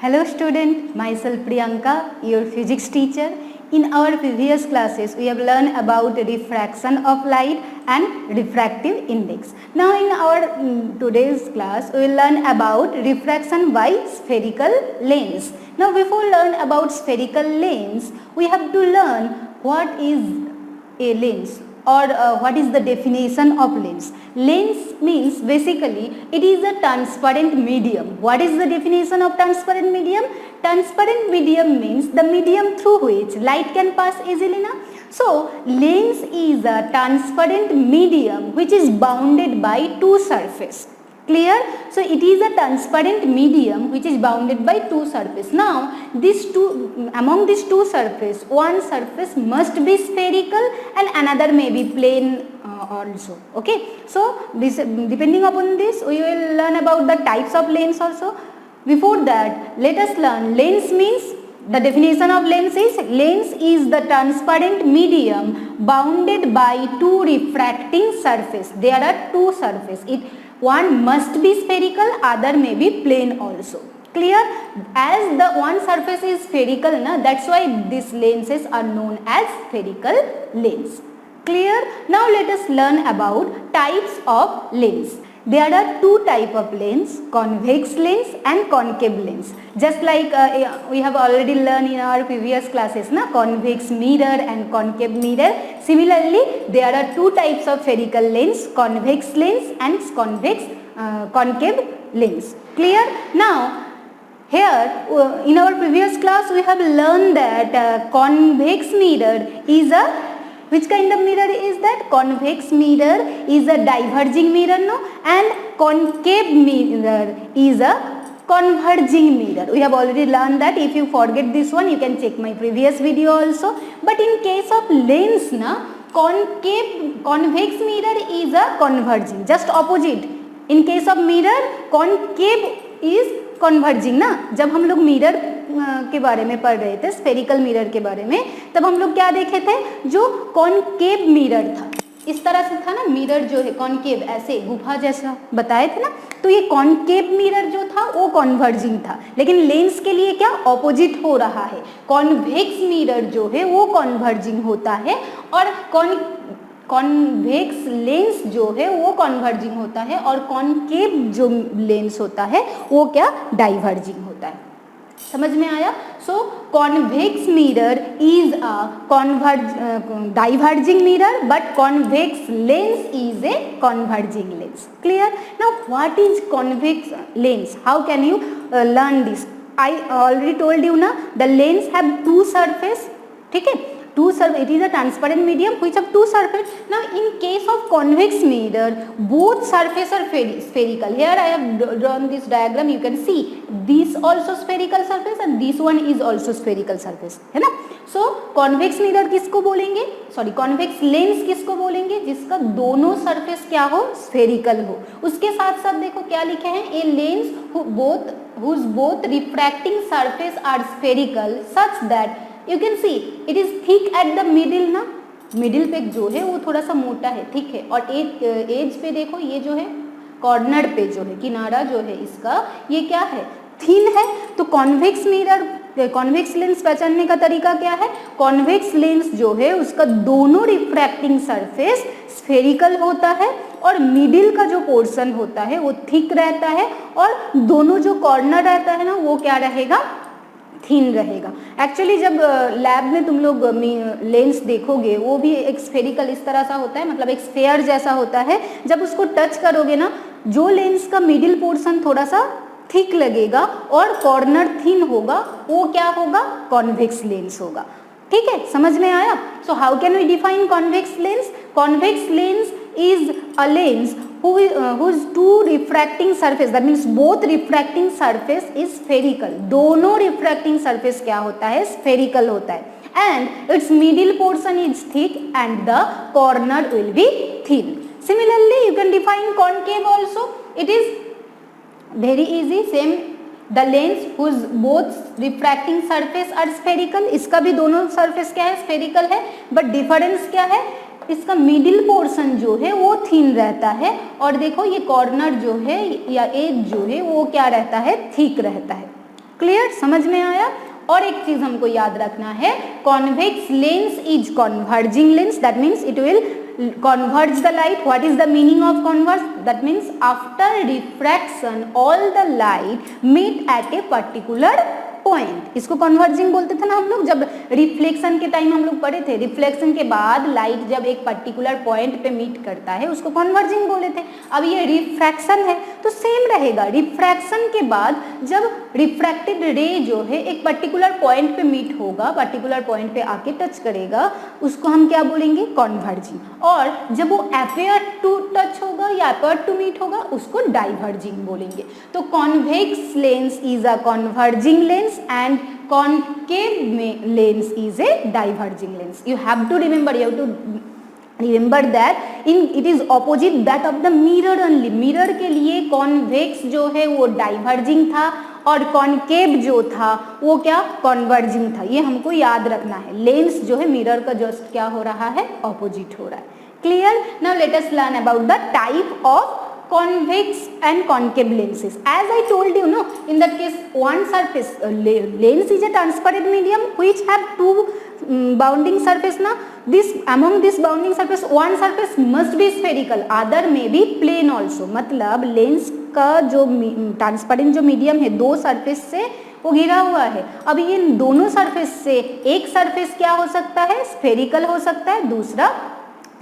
Hello student, myself Priyanka, your physics teacher. In our previous classes, we have learned about refraction of light and refractive index. Now in our today's class, we will learn about refraction by spherical lens. Now before learn about spherical lens, we have to learn what is a lens or what is the definition of lens. Lens means basically it is a transparent medium. What is the definition of transparent medium? Transparent medium means the medium through which light can pass easily. So lens is a transparent medium which is bounded by two surfaces. Clear? So it is a transparent medium which is bounded by two surfaces. Now among these two surfaces, one surface must be spherical and another may be plane also. Okay. So this, depending upon this, we will learn about the types of lens also. Before that, let us learn lens means. The definition of lens is the transparent medium bounded by two refracting surfaces. There are two surfaces. One must be spherical, other may be plane also. Clear? As the one surface is spherical, that's why these lenses are known as spherical lens. Clear? Now let us learn about types of lens. There are two types of lens, convex lens and concave lens. Just like we have already learned in our previous classes, convex mirror and concave mirror. Similarly, there are two types of spherical lens, convex lens and concave lens. Clear? Now, here in our previous class we have learned that convex mirror is a which kind of mirror is that? Convex mirror is a diverging mirror, and concave mirror is a converging mirror. We have already learned that. If you forget this one, you can check my previous video also. But in case of lens, convex mirror is a converging, just opposite. In case of mirror, concave is converging जब हम लोग mirror के बारे में पढ़ रहे थे, spherical mirror के बारे में, तब हम लोग क्या देखे थे? जो कॉनकेव मिरर था, इस तरह से था ना, मिरर जो है कॉनकेव, ऐसे गुफा जैसा बताए थे ना, तो ये कॉनकेव मिरर जो था वो कन्वर्जिंग था. लेकिन लेंस के लिए क्या ऑपोजिट हो रहा है? कॉन्वेक्स मिरर जो है वो कन्वर्जिंग होता है और कॉन्वेक्स लेंस जो है वो कन्वर्जिंग होता है और कॉनकेव जो लेंस होता है वो क्या? डाइवर्जिंग होता है. समझ में आया? So convex mirror is a diverging mirror but convex lens is a converging lens. Clear? Now what is convex lens? How can you learn this? I already told you ना, the lens have two surface. ठीक है, two surface. It is a transparent medium which have two surface. Now in case of convex mirror, both surfaces are spherical. Here I have drawn this diagram. You can see this also spherical surface and this one is also spherical surface, है ना? So convex mirror किसको बोलेंगे? Sorry, convex lens किसको बोलेंगे? जिसका दोनों surface क्या हो? Spherical हो. उसके साथ साथ देखो क्या लिखे हैं? A lens whose both refracting surface are spherical such that you can see it is thick at the middle ना, मिडिल पे जो है वो थोड़ा सा मोटा है, ठीक है, और एज पे देखो ये जो है कॉर्नर पे जो है किनारा जो है इसका ये क्या है? थिन है. तो कॉन्वेक्स मिरर, कॉन्वेक्स लेंस पहचानने का तरीका क्या है? कॉन्वेक्स लेंस जो है उसका दोनों रिफ्रैक्टिंग सरफेस स्फेरिकल होता है और मिडिल का जो पोर्शन होता है वो थिक रहता है और दोनों जो कॉर्नर रहता है ना वो क्या रहेगा? थिन रहेगा. एक्चुअली जब लैब में तुम लोग लेंस देखोगे वो भी एक स्फेरिकल इस तरह सा होता है, मतलब एक स्फेयर जैसा होता है. जब उसको टच करोगे ना, जो लेंस का मिडिल पोर्शन थोड़ा सा थिक लगेगा और कॉर्नर थिन होगा वो क्या होगा? कॉन्वेक्स लेंस होगा. ठीक है, समझ में आया? So how can we define convex lens? Convex lens is a lens whose two refracting surface, that means both refracting surface is spherical. दोनों refracting surface क्या होता है? Spherical होता है. And its middle portion is thick and the corner will be thin. Similarly, you can define concave also. It is very easy. Same, the lens whose both refracting surface are spherical. इसका भी दोनों surface क्या है? Spherical है. But difference क्या है? इसका middle portion जो है वो थिन रहता है और देखो ये कॉर्नर जो है या एज जो है वो क्या रहता है? थिक रहता है. क्लियर, समझ में आया। और एक चीज हमको याद रखना है, convex lens is converging lens, that means it will converge the light. What is the meaning of converge? That means after refraction all the light meet at a particular point, इसको कन्वर्जिंग बोलते थे ना हम लोग, जब reflection के time हम लोग पढ़े थे, रिफ्लेक्शन के बाद लाइट जब एक पर्टिकुलर पॉइंट पे मीट करता है उसको कन्वर्जिंग बोले थे। अब ये रिफ्रैक्शन है तो सेम रहेगा, रिफ्रैक्शन के बाद जब रिफ्रैक्टेड रे जो है एक पर्टिकुलर पॉइंट पे मीट होगा, पर्टिकुलर पॉइंट पे आके टच करेगा, उसको हम क्या बोलेंगे, कन्वर्जिंग। और जब वो अपेयर टू टच होगा या अपेयर टू मीट होगा उसको डाइवर्जिंग बोलेंगे। तो convex lens is a converging lens and concave lens is a diverging lens. You have to remember that it is opposite that of the mirror only. mirror के लिए convex जो है वो diverging था और concave जो था वो क्या, converging था। ये हमको याद रखना है, लेंस जो है मिरर का जस्ट क्या हो रहा है, ऑपोजिट हो रहा है। Clear. Now let us learn about the type of convex and concave lenses. As I told you, no, in that case one surface lens is a transparent medium which have two bounding surface. Now this among this bounding surface one surface must be spherical, other may be plane also. मतलब lens का जो transparent जो medium है दो surface से वो घिरा हुआ है। अब ये दोनों सरफेस से एक सरफेस क्या हो सकता है, स्फेरिकल हो सकता है, दूसरा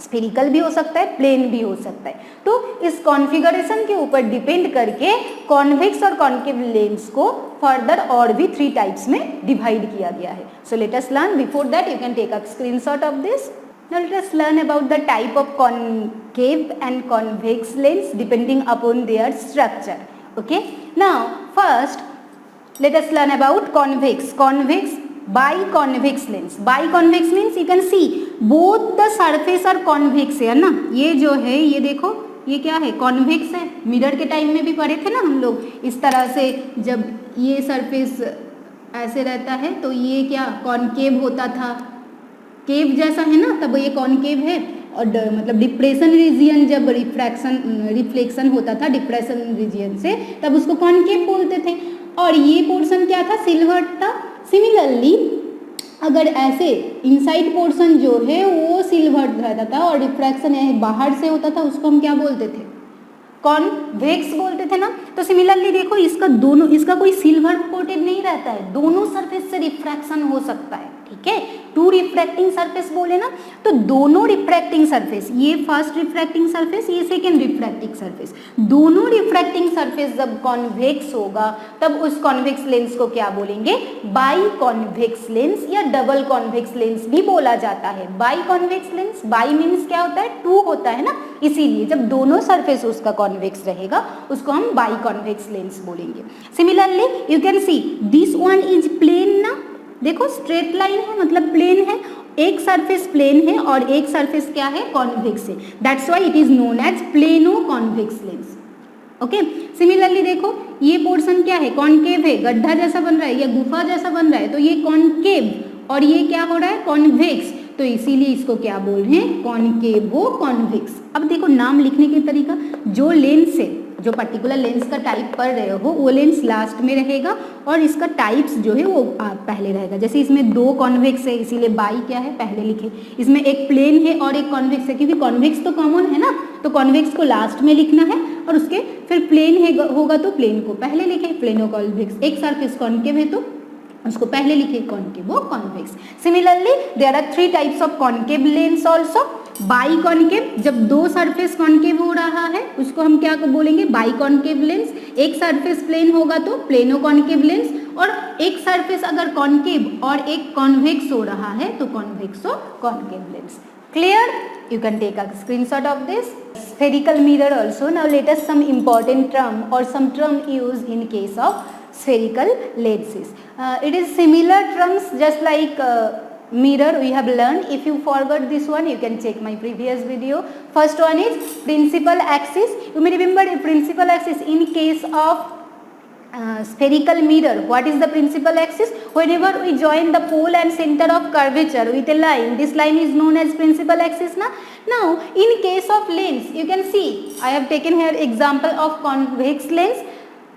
स्फेरिकल भी हो सकता है, प्लेन भी हो सकता है। तो इस कॉन्फ़िगरेशन के ऊपर डिपेंड करके कॉन्वेक्स और कॉन्केव लेंस को फर्दर और भी 3 टाइप्स में डिवाइड किया गया है। So let us learn, before that you can take a screenshot of this. Now let us learn about the type of concave and convex lens depending upon their structure. Okay. Now first let us learn about convex. Convex biconvex lens. Biconvex means you can see both the surface are convex है ना। ये जो है ये देखो ये क्या है, कॉन्वेक्स है। मिरर के टाइम में भी पढ़े थे ना हम लोग, इस तरह से जब ये सरफेस ऐसे रहता है तो ये क्या कॉनकेव होता था, केव जैसा है ना, तब ये कॉनकेव है। और मतलब डिप्रेशन रीजियन जब रिफ्लेक्शन होता था डिप्रेशन रीजियन से तब उसको कॉनकेव बोलते थे। और ये पोर्शन क्या था, सिल्वर था। सिमिलरली अगर ऐसे इनसाइड पोर्शन जो है वो सिल्वर रहता था और रिफ्रैक्शन बाहर से होता था उसको हम क्या बोलते थे, कॉन्वेक्स बोलते थे ना। तो सिमिलरली देखो इसका कोई सिल्वर कोटेड नहीं रहता है, दोनों सरफेस से रिफ्रैक्शन हो सकता है। ठीक है, 2 रिफ्रैक्टिंग सरफेस बोले ना, तो दोनों रिफ्रैक्टिंग सरफेस, ये फर्स्ट रिफ्रैक्टिंग सरफेस, ये सेकेंड रिफ्रैक्टिंग सरफेस, दोनों रिफ्रैक्टिंग सरफेस जब कॉन्वेक्स होगा तब उस कॉन्वेक्स लेंस को क्या बोलेंगे, बाई कॉन्वेक्स लेंस या डबल कॉन्वेक्स लेंस भी बोला जाता है। By convex lens, by means क्या होता है, 2 होता है ना, इसीलिए जब दोनों सरफेस उसका कॉन्वेक्स रहेगा उसको हम बाई कॉन्वेक्स लेंस बोलेंगे। Similarly you can see this one is plane ना, देखो स्ट्रेट लाइन है मतलब प्लेन है, एक सरफेस प्लेन है और एक सरफेस क्या है, कॉन्वेक्स है। That's why it is known as plano convex lens. Okay, similarly देखो ये पोर्शन क्या है, कॉनकेव है, गड्ढा जैसा बन रहा है या गुफा जैसा बन रहा है, तो ये कॉनकेव और ये क्या हो रहा है, कॉन्वेक्स, तो इसीलिए इसको क्या बोल रहे हैं, कॉनकेवो कॉन्वेक्स। अब देखो नाम लिखने के तरीका, जो लेंस है, जो पर्टिकुलर लेंस का टाइप पढ़ रहे हो वो लेंस लास्ट में रहेगा और इसका टाइप्स जो है वो पहले रहेगा। जैसे इसमें 2 कॉन्वेक्स है इसीलिए बाई क्या है पहले लिखे, इसमें एक प्लेन है और एक कॉन्वेक्स है, क्योंकि कॉन्वेक्स तो कॉमन है ना, तो कॉन्वेक्स को लास्ट में लिखना है और उसके फिर प्लेन है होगा तो प्लेन को पहले लिखे, प्लेनो कॉन्वेक्स। एक सरफेस कॉनकेव है तो उसको पहले लिखे, concavo convex. Similarly there are 3 types of concave lens also. Biconcave, जब 2 सरफेस कॉनकेव हो रहा है उसको हम क्या बोलेंगे, बाई कॉनकेव लेंस। एक सरफेस प्लेन होगा तो प्लेनो कॉनकेव लेंस, और एक सरफेस अगर कॉनकेव और एक कॉन्वेक्स हो रहा है तो कॉन्वेक्सो concave lens. Clear? You can take a screenshot of this. Spherical mirror also. Now let us some important term or some term used in case of spherical lenses. It is similar terms just like mirror we have learned. If you forgot this one you can check my previous video. First one is principal axis. You may remember a principal axis in case of spherical mirror. What is the principal axis? Whenever we join the pole and center of curvature with a line, this line is known as principal axis na. Now in case of lens you can see I have taken here example of convex lens.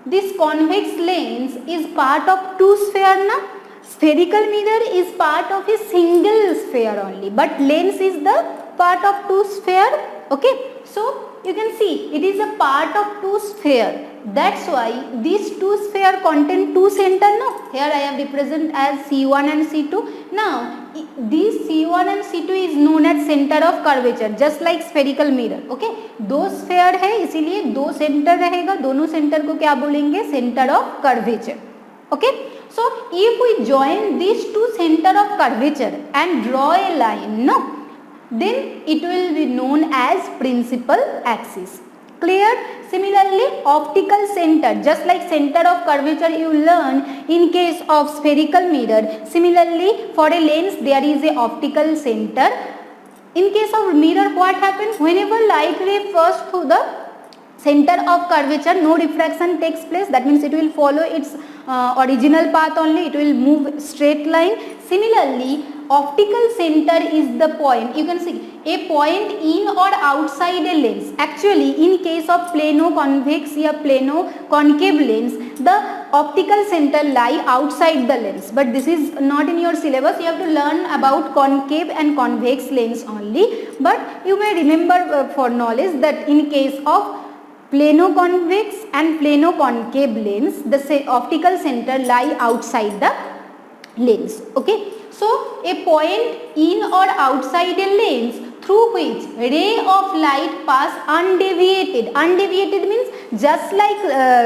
this convex lens is part of two sphere na. Spherical mirror is part of a single sphere only, but lens is the part of two sphere. Okay, so you can see it is a part of two sphere. That's why these two sphere contain two center. No, here I have represent as C1 and C2. Now this C1 and C2 is known as center of curvature, just like spherical mirror. Okay, दो sphere है इसीलिए दो center रहेगा, दोनों center को क्या बोलेंगे? Center of curvature. Okay, so if we join these two center of curvature and draw a line, no, then it will be known as principal axis. Clear? Similarly, optical center, just like center of curvature you learn in case of spherical mirror, similarly for a lens there is a optical center. In case of mirror, what happens? Whenever light ray pass through the center of curvature, no refraction takes place. That means it will follow its original path only, it will move straight line. Similarly, optical center is the point, you can see a point in or outside a lens. Actually in case of plano-convex or plano-concave lens, the optical center lie outside the lens, but this is not in your syllabus. You have to learn about concave and convex lens only, but you may remember for knowledge that in case of plano-convex and plano-concave lens, the optical center lie outside the lens. Okay, so a point in or outside a lens through which ray of light pass undeviated. Undeviated means just like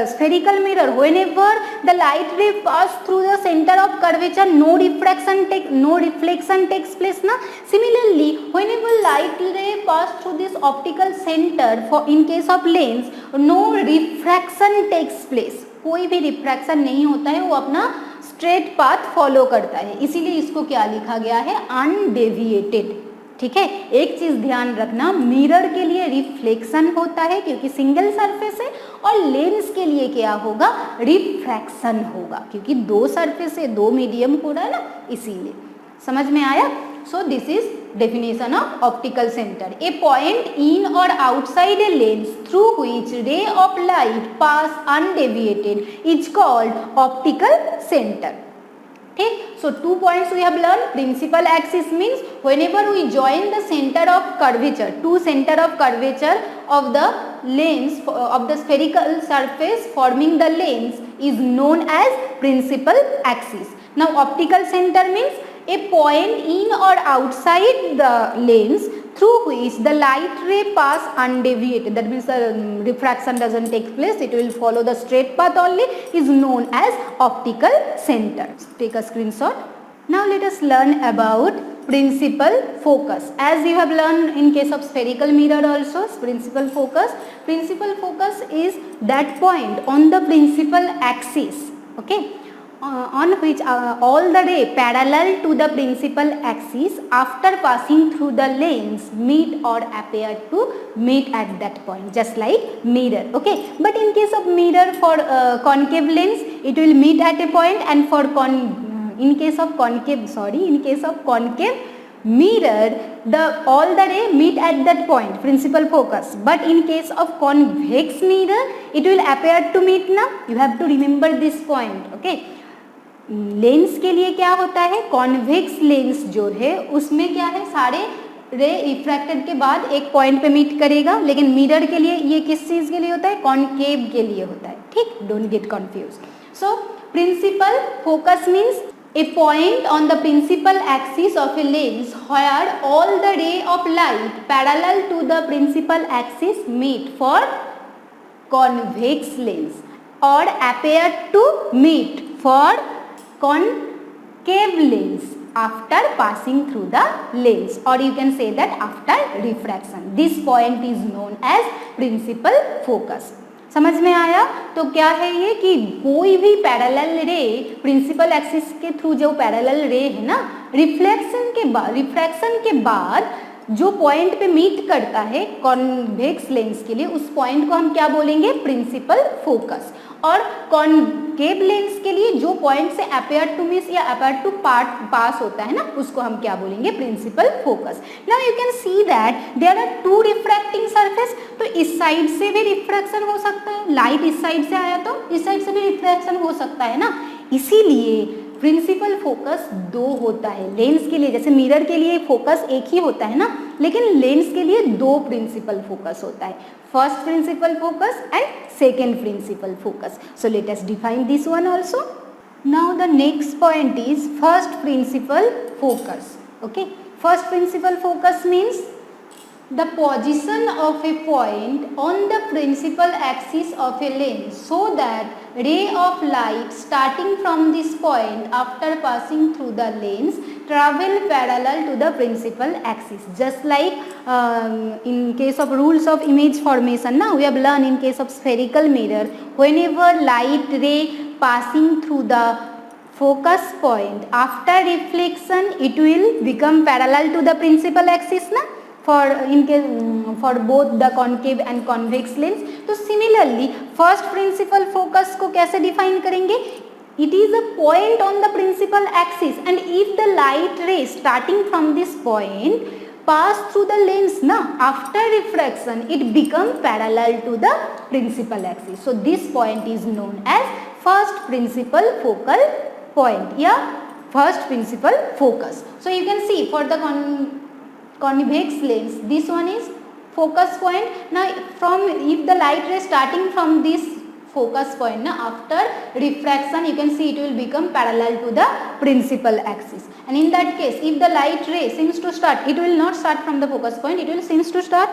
spherical mirror, whenever the light ray pass through the center of curvature, no reflection takes place na. Similarly, whenever light ray pass through this optical center, for in case of lens, no refraction takes place. कोई भी refraction नहीं होता है, वो अपना straight path follow करता है, इसीलिए इसको क्या लिखा गया है? अनडेविएटेड. ठीक है, एक चीज ध्यान रखना, मिरर के लिए रिफ्लेक्शन होता है क्योंकि सिंगल सरफेस है, और लेंस के लिए क्या होगा? रिफ्रैक्शन होगा, क्योंकि दो सरफेस है, दो मीडियम हो रहा है ना, इसीलिए. समझ में आया? So this is definition of optical center. A point in or outside a lens through which ray of light pass undeviated is called optical center. Okay? So 2 points we have learned. Principal axis means whenever we join the center of curvature, two center of curvature of the lens of the spherical surface forming the lens is known as principal axis. Now optical center means a point in or outside the lens through which the light ray pass undeviated, that means the refraction doesn't take place, it will follow the straight path only, is known as optical center. Take a screenshot. Now let us learn about principal focus. As you have learned in case of spherical mirror also, principal focus. Principal focus is that point on the principal axis, okay, on which all the ray parallel to the principal axis after passing through the lens meet or appear to meet at that point, just like mirror. Okay, but in case of mirror, for concave lens it will meet at a point, and for in case of concave mirror, all the ray meet at that point, principal focus. But in case of convex mirror, it will appear to meet na. You have to remember this point. Okay, lens के लिए क्या होता है? Convex lens जो है उसमें क्या है, सारे रे रिफ्रैक्टेड के बाद एक पॉइंट पे मीट करेगा, लेकिन मिरर के लिए ये किस चीज के लिए होता है? कॉनकेव के लिए होता है. ठीक, don't get confuse. So principal focus means a point on the principal axis of a lens where all the ray of light parallel to the principal axis meet for convex lens, or appear to meet for concave lens after passing through the lens, or you can say that after refraction. This point is known as principal focus. समझ में आया? तो क्या है ये कि कोई भी पैरेलल रे प्रिंसिपल एक्सिस के थ्रू जो पैरेलल रे है ना, रिफ्रैक्शन के बाद जो पॉइंट पे मीट करता है कॉन्वेक्स लेंस के लिए, उस पॉइंट को हम क्या बोलेंगे? Principal focus. और कॉनकेव लेंस के लिए जो पॉइंट से अपेयर टू मिस या अपेयर टू पास होता है ना, उसको हम क्या बोलेंगे, principal focus. Now you can see that there are two refracting surface, तो इस साइड से भी रिफ्रैक्शन हो सकता है, लाइट इस साइड से आया तो इस साइड से भी रिफ्रैक्शन हो सकता है ना, इसीलिए प्रिंसिपल फोकस दो होता है लेंस के लिए। जैसे मिरर के लिए फोकस एक ही होता है ना, लेकिन लेंस के लिए दो प्रिंसिपल फोकस होता है, first principal focus and second principal focus. So let us define this one also. Now the next point is first principal focus. Okay, first principal focus means the position of a point on the principal axis of a lens so that ray of light starting from this point after passing through the lens travel parallel to the principal axis. Just like in case of rules of image formation, now we have learned in case of spherical mirror, whenever light ray passing through the focus point after reflection it will become parallel to the principal axis na, for both the concave and convex lens. तो similarly first principal focus को कैसे define करेंगे? It is a point on the principal axis and if the light ray starting from this point pass through the lens na, after refraction it become parallel to the principal axis. So this point is known as first principal focal point या first principal focus. So you can see for the convex lens this one is focus point. Now from if the light ray starting from this focus point na, after refraction you can see it will become parallel to the principal axis, and in that case if the light ray seems to start, it will not start from the focus point, it will seems to start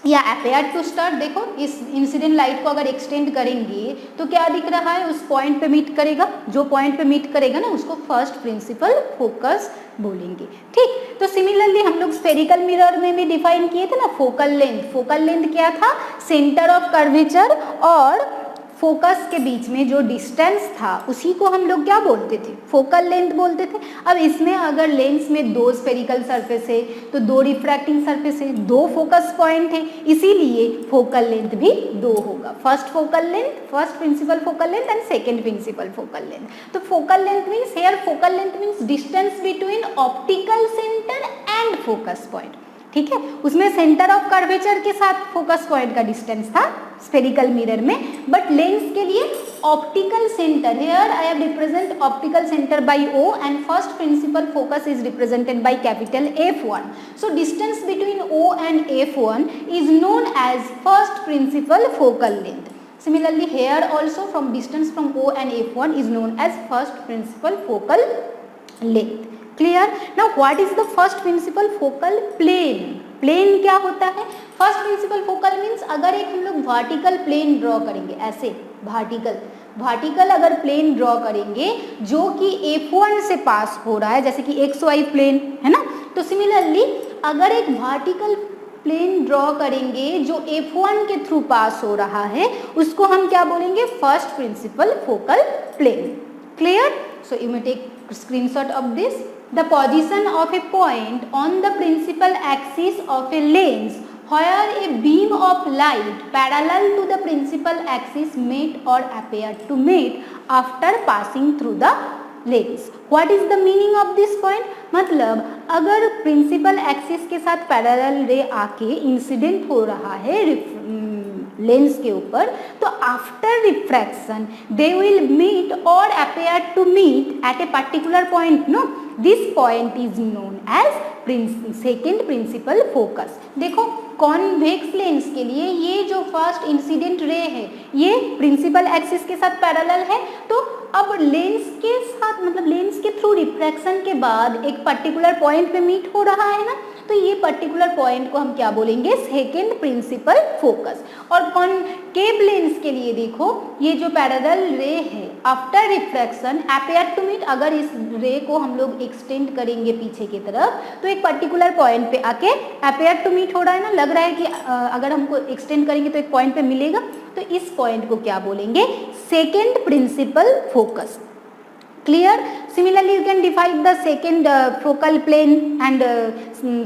या appear to start. देखो इस incident light को अगर extend करेंगे तो क्या दिख रहा है, उस पॉइंट पे मीट करेगा, जो पॉइंट पे मीट करेगा ना उसको फर्स्ट प्रिंसिपल फोकस बोलेंगे। ठीक, तो सिमिलरली हम लोग स्फेरिकल मिरर में भी डिफाइन किए थे ना फोकल लेंथ। फोकल लेंथ क्या था, सेंटर ऑफ कर्वेचर और फोकस के बीच में जो डिस्टेंस था उसी को हम लोग क्या बोलते थे, फोकल लेंथ बोलते थे। अब इसमें अगर लेंस में दो स्फेरिकल सरफेस है तो दो रिफ्रैक्टिंग सरफेस है, दो फोकस पॉइंट है, इसीलिए फोकल लेंथ भी दो होगा, first focal length, first principal focal length and second principal focal length. तो focal length means here focal length means distance between optical centre and focus point. ठीक है, उसमें सेंटर ऑफ कर्वेचर के साथ focus point का distance था spherical mirror में, but lens के लिए optical centre, here I have represent optical centre by O and first principal focus is represented by capital F1. So distance between O and F1 is known as first principal focal length. Similarly here also from distance from O and F1 is known as first principal focal length. Clear? Now what is the first principal focal plane? Plane क्या होता है? First principal focal means अगर एक हम लोग vertical plane draw करेंगे, ऐसे vertical अगर प्लेन ड्रॉ करेंगे जो कि F1 से पास हो रहा है, जैसे कि XY प्लेन है ना, तो सिमिलरली अगर एक वर्टिकल प्लेन ड्रॉ करेंगे जो F1 के थ्रू पास हो रहा है उसको हम क्या बोलेंगे, first principal focal plane. Clear? So you may take screenshot of this. The position of a point on the principal axis of a lens where a beam of light parallel to the principal axis met or appear to meet after passing through the lens. What is the meaning of this point? मतलब अगर principal axis के साथ parallel रे आके incident हो रहा है lens के ऊपर, तो after refraction they will meet और appear to meet at a particular point. No, this point is known as second principal focus. देखो कॉन्वेक्स लेंस के लिए ये जो फर्स्ट इंसिडेंट रे है ये प्रिंसिपल एक्सिस के साथ पैरेलल है, तो अब लेंस के साथ मतलब लेंस के थ्रू रिफ्रैक्शन के बाद एक पर्टिकुलर पॉइंट पे मीट हो रहा है ना, तो ये पर्टिकुलर पॉइंट को हम क्या बोलेंगे, सेकेंड प्रिंसिपल फोकस. और कॉनकेव लेंस के लिए देखो ये जो पैरेलल रे है after refraction appear to meet, अगर इस रे को हम लोग एक्सटेंड करेंगे पीछे की तरफ तो एक पर्टिकुलर पॉइंट पे आके अपेयर टू मीट हो रहा है ना, लग रहा है कि अगर हमको एक्सटेंड करेंगे तो एक पॉइंट पे मिलेगा, तो इस पॉइंट को क्या बोलेंगे, second principal focus. Clear? Similarly you can define the second focal plane and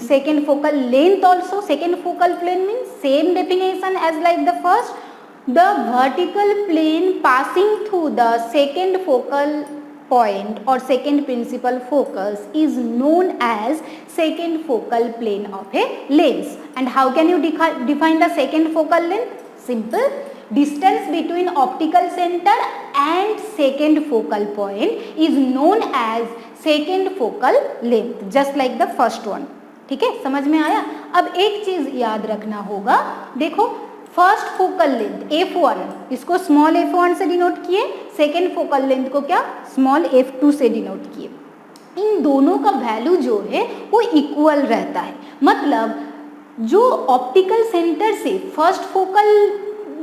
second focal length also. Second focal plane means same definition as like the first. the vertical plane passing through the second focal point or second principal focus is known as second focal plane of a lens. And how can you define the second focal length? Simple. Distance between optical center and second focal point is known as second focal length, just like the first one. ठीक है, समझ में आया? अब एक चीज याद रखना होगा, देखो फर्स्ट फोकल लेंथ f1, इसको स्मॉल f1 से डिनोट किए, सेकेंड फोकल लेंथ को क्या स्मॉल f2 से डिनोट किए। इन दोनों का वैल्यू जो है वो इक्वल रहता है, मतलब जो ऑप्टिकल सेंटर से first focal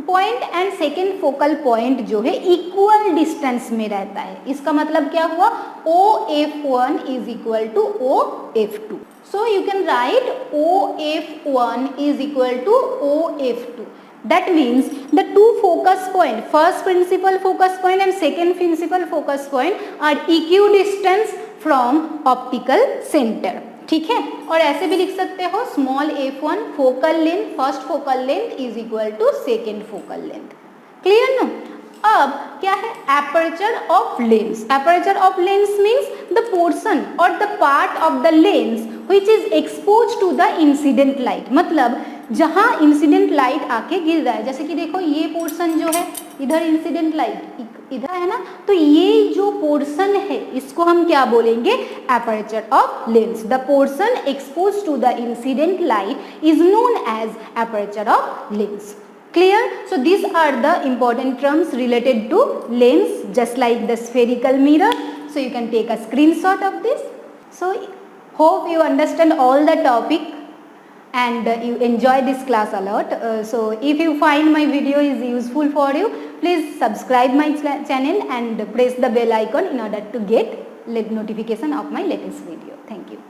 point and second focal point जो है इक्वल डिस्टेंस में रहता है। इसका मतलब क्या हुआ, OF1 is equal to OF2. So you can write OF1 is equal to OF2. That means the two focus point, first principal focus point and second principal focus point are equidistant from optical center. ठीक है, और ऐसे भी लिख सकते हो small f1 focal length first focal length is equal to second focal length. Clear no? अब क्या है aperture of lens. Aperture of lens means the portion और the part of the lens which is expose to the incident light, मतलब जहां incident light आके गिर रहा है, जैसे कि देखो ये पोर्शन जो है इधर इंसिडेंट लाइट इधर है ना, तो ये जो पोर्शन है इसको हम क्या बोलेंगे, aperture of lens. The portion expose to the incident light is known as aperture of lens. Clear? So these are the important terms related to lens, just like the spherical mirror. So you can take a screenshot of this. So hope you understand all the topic and you enjoy this class a lot. So if you find my video is useful for you, please subscribe my channel and press the bell icon in order to get notification of my latest video. Thank you.